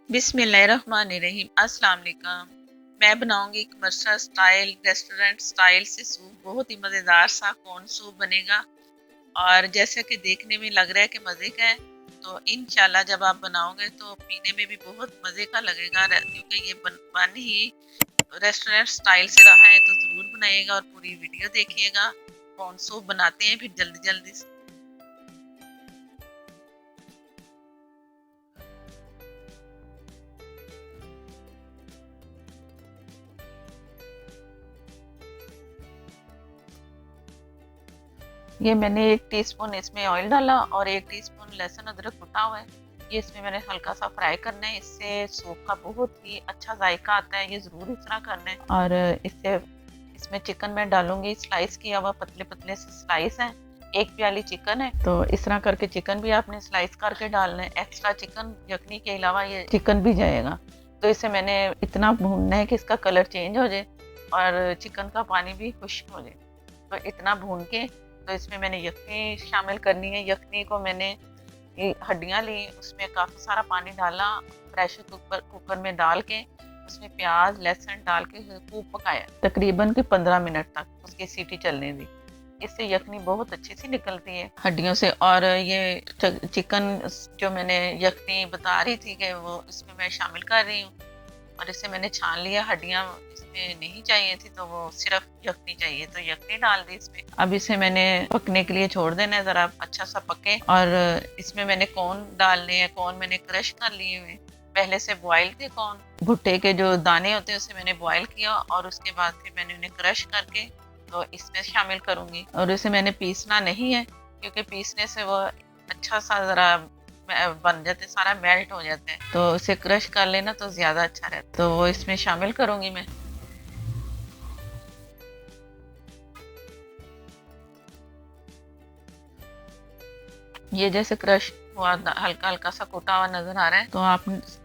बिस्मिल्लाहिर्रहमानिर्रहीम। अस्सलाम वालेकुम। मैं बनाऊंगी कमर्शियल स्टाइल रेस्टोरेंट स्टाइल से सूप। बहुत ही मज़ेदार सा कॉर्न सूप बनेगा और जैसा कि देखने में लग रहा है कि मज़े का है, तो इंशाल्लाह जब आप बनाओगे तो पीने में भी बहुत मज़े का लगेगा। क्योंकि ये बन ही रेस्टोरेंट स्टाइल से रहा है, तो ज़रूर बनाइएगा और पूरी वीडियो देखिएगा। कॉर्न सूप बनाते हैं फिर जल्दी जल्दी से। ये मैंने 1 टीस्पून इसमें ऑयल डाला और 1 टीस्पून लहसुन अदरक कुटा हुआ है। ये इसमें मैंने हल्का सा फ्राई करना है। इससे सूप का बहुत ही अच्छा जायका आता है। ये ज़रूर इस तरह करना है। और इससे इसमें चिकन मैं डालूंगी स्लाइस किया हुआ, पतले पतले से स्लाइस है। 1 प्याली चिकन है, तो इस तरह करके चिकन भी आपने स्लाइस करके डालना है। एक्स्ट्रा चिकन यखनी के अलावा ये चिकन भी जाएगा। तो इसे मैंने इतना भूनना है कि इसका कलर चेंज हो जाए और चिकन का पानी भी खुश्क हो जाए। तो इतना भून के तो इसमें मैंने यखनी शामिल करनी है। यखनी को मैंने हड्डियाँ ली, उसमें काफ़ी सारा पानी डाला, प्रेशर कुकर में डाल के उसमें प्याज लहसुन डाल के खूब पकाया तकरीबन के 15 मिनट तक उसकी सीटी चलने दी। इससे यखनी बहुत अच्छी सी निकलती है हड्डियों से। और ये चिकन जो मैंने यखनी बता रही थी कि वो इसमें मैं शामिल कर रही हूँ। और इसे मैंने छान लिया, हड्डियाँ इसमें नहीं चाहिए थी, तो वो सिर्फ यखनी चाहिए, तो यखनी डाल दी इसमें। अब इसे मैंने पकने के लिए छोड़ देना है, ज़रा अच्छा सा पके। और इसमें मैंने कॉर्न डालने हैं। कॉर्न मैंने क्रश कर लिए हुए, पहले से बॉयल थे कॉर्न। भुट्टे के जो दाने होते हैं उसे मैंने बॉयल किया और उसके बाद फिर मैंने उन्हें क्रश करके तो इसमें शामिल करूँगी। और इसे मैंने पीसना नहीं है, क्योंकि पीसने से वो अच्छा सा ज़रा बन जाते, सारा मेल्ट हो जाता है। तो इसे क्रश कर लेना तो ज़्यादा अच्छा रहता है। तो वो इसमें शामिल करूँगी मैं। ये जैसे क्रश हुआ, हल्का हल्का सा कुटा हुआ नजर आ रहा है, तो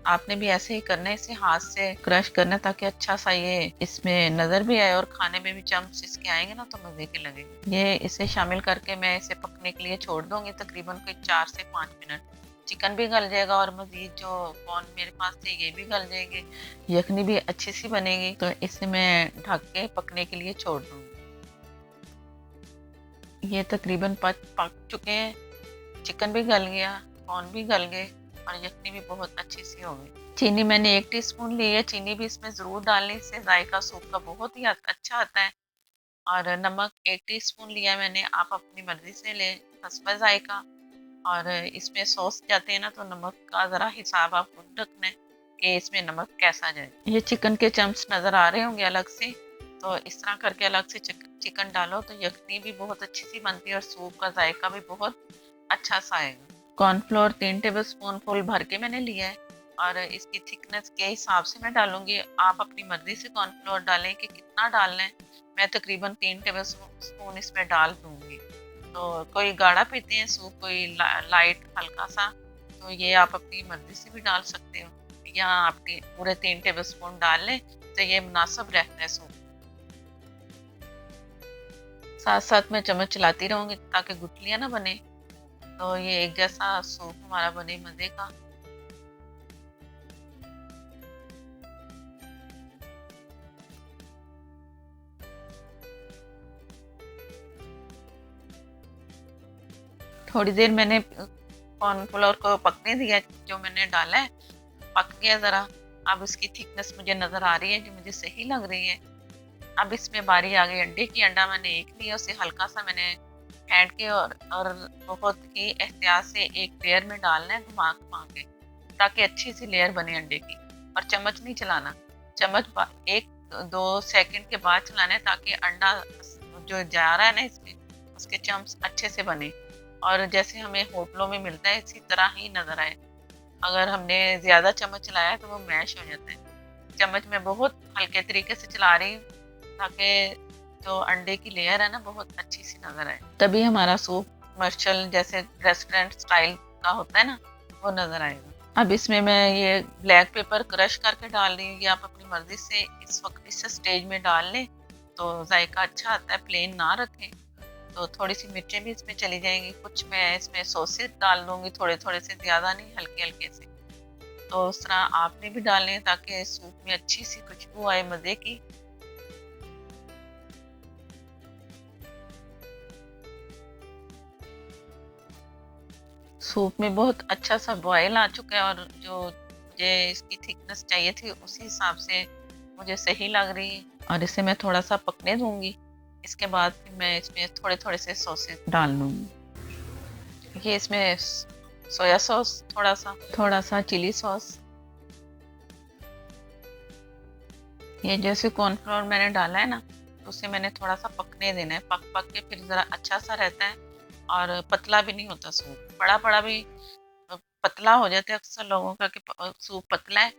आपने भी ऐसे ही करना है। इसे हाथ से क्रश करना ताकि अच्छा सा ये इसमें नजर भी आए और खाने में भी चम्स इसके आएंगे ना, तो मजे के लगेंगे। ये इसे शामिल करके मैं इसे पकने के लिए छोड़ दूंगी तकरीबन कोई 4 से 5 मिनट। चिकन भी गल जाएगा और मजीद जो कॉर्न मेरे पास थे ये भी गल जाएंगे, यखनी भी अच्छी सी बनेगी। तो इसे मैं ढक के पकने के लिए छोड़ दूंगी। ये तकरीबन पक चुके हैं, चिकन भी गल गया, कॉर्न भी गल गए और यखनी भी बहुत अच्छी सी हो गई। चीनी मैंने 1 टीस्पून ली है, चीनी भी इसमें ज़रूर डालने से जायका सूप का बहुत ही अच्छा आता है। और नमक 1 टीस्पून लिया मैंने, आप अपनी मर्जी से लें हस्ब जायका। और इसमें सॉस जाते हैं ना, तो नमक का ज़रा हिसाब आप खुद रखना है कि इसमें नमक कैसा जाए। ये चिकन के चम्स नज़र आ रहे होंगे अलग से, तो इस तरह करके अलग से चिकन डालो तो यखनी भी बहुत अच्छी सी बनती है और सूप का जायका भी बहुत अच्छा सा आएगा। कॉर्नफ्लोर 3 टेबल स्पून फुल भर के मैंने लिया है और इसकी थिकनेस के हिसाब से मैं डालूंगी। आप अपनी मर्जी से कॉर्नफ्लोर डालें कि कितना डालना है। मैं तकरीबन 3 टेबल स्पून इसमें डाल दूंगी। तो कोई गाढ़ा पीते हैं सूप, कोई लाइट हल्का सा, तो ये आप अपनी मर्जी से भी डाल सकते हो। या आप पूरे 3 टेबल स्पून डाल लें तो ये मुनासिब रहता है सूप। साथ साथ मैं चम्मच चलाती रहूंगी ताकि गुठलियाँ ना बने, तो ये एक जैसा सूप हमारा बने मज़े का। थोड़ी देर मैंने कॉर्नफ्लोर को पकने दिया, जो मैंने डाला है पक गया ज़रा। अब इसकी थिकनेस मुझे नज़र आ रही है जो मुझे सही लग रही है। अब इसमें बारी आ गई अंडे की। अंडा मैंने एक लिया, उसे हल्का सा मैंने फेंट के और बहुत ही एहतियात से एक लेयर में डालना है, घुमा घुमा के, ताकि अच्छी सी लेयर बने अंडे की। और चम्मच नहीं चलाना, चम्मच 1-2 सेकंड के बाद चलाना है ताकि अंडा जो जा रहा है ना इसमें उसके चम्स अच्छे से बने और जैसे हमें होटलों में मिलता है इसी तरह ही नजर आए। अगर हमने ज़्यादा चम्मच चलाया है तो वो मैश हो जाता है। चम्मच में बहुत हल्के तरीके से चला रही हूँ ताकि जो अंडे की लेयर है ना बहुत अच्छी सी नजर आए, तभी हमारा सूप कमर्शियल जैसे रेस्टोरेंट स्टाइल का होता है ना, वो नजर आएगा। अब इसमें मैं ये ब्लैक पेपर क्रश करके डाल रही हूँ। ये आप अपनी मर्जी से इस वक्त इस स्टेज में डाल लें तो जायका अच्छा आता है, प्लेन ना रखें। तो थोड़ी सी मिर्चें भी इसमें चली जाएंगी। कुछ मैं इसमें सॉसेस डाल दूंगी, थोड़े थोड़े से, ज़्यादा नहीं, हल्के हल्के से। तो उस तरह आपने भी डालें ताकि सूप में अच्छी सी खुशबू आए मज़े की। सूप में बहुत अच्छा सा बॉयल आ चुका है और जो मुझे इसकी थिकनेस चाहिए थी उसी हिसाब से मुझे सही लग रही है, और इसे मैं थोड़ा सा पकने दूंगी। इसके बाद फिर मैं इसमें थोड़े थोड़े से सॉसेस डाल लूंगी। ये इसमें सोया सॉस, थोड़ा सा चिली सॉस। ये जैसे कॉर्नफ्लोर मैंने डाला है ना, तो उसे मैंने थोड़ा सा पकने देना है। पक पक के फिर ज़रा अच्छा सा रहता है और पतला भी नहीं होता सूप। बड़ा बड़ा भी पतला हो जाता है अक्सर लोगों का कि सूप पतला है,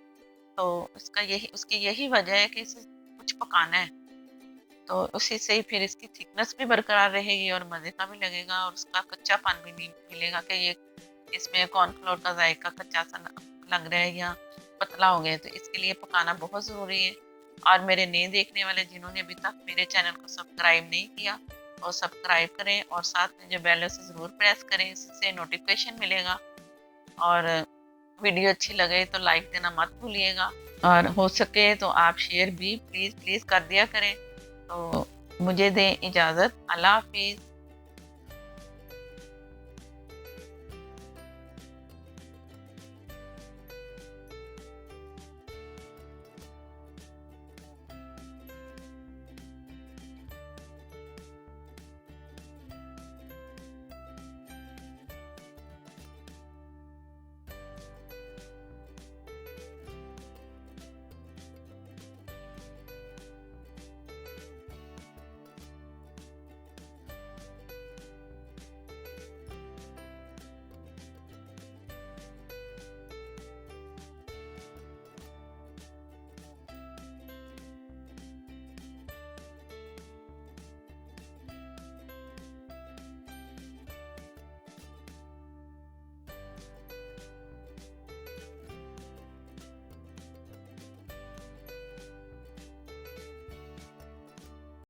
तो उसकी यही वजह है कि इसे कुछ पकाना है। तो उसी से ही फिर इसकी थिकनेस भी बरकरार रहेगी और मज़े का भी लगेगा और उसका कच्चापन भी नहीं मिलेगा कि ये इसमें कॉर्नफ्लोर का जायका कच्चा सा लग रहा है या पतला हो गया। तो इसके लिए पकाना बहुत ज़रूरी है। और मेरे नए देखने वाले जिन्होंने अभी तक मेरे चैनल को सब्सक्राइब नहीं किया, और सब्सक्राइब करें और साथ में जो बेल है उसे ज़रूर प्रेस करें, इससे नोटिफिकेशन मिलेगा। और वीडियो अच्छी लगे तो लाइक देना मत भूलिएगा, और हो सके तो आप शेयर भी प्लीज़ प्लीज़ कर दिया करें। तो मुझे दें इजाज़त। अल्लाह हाफिज़।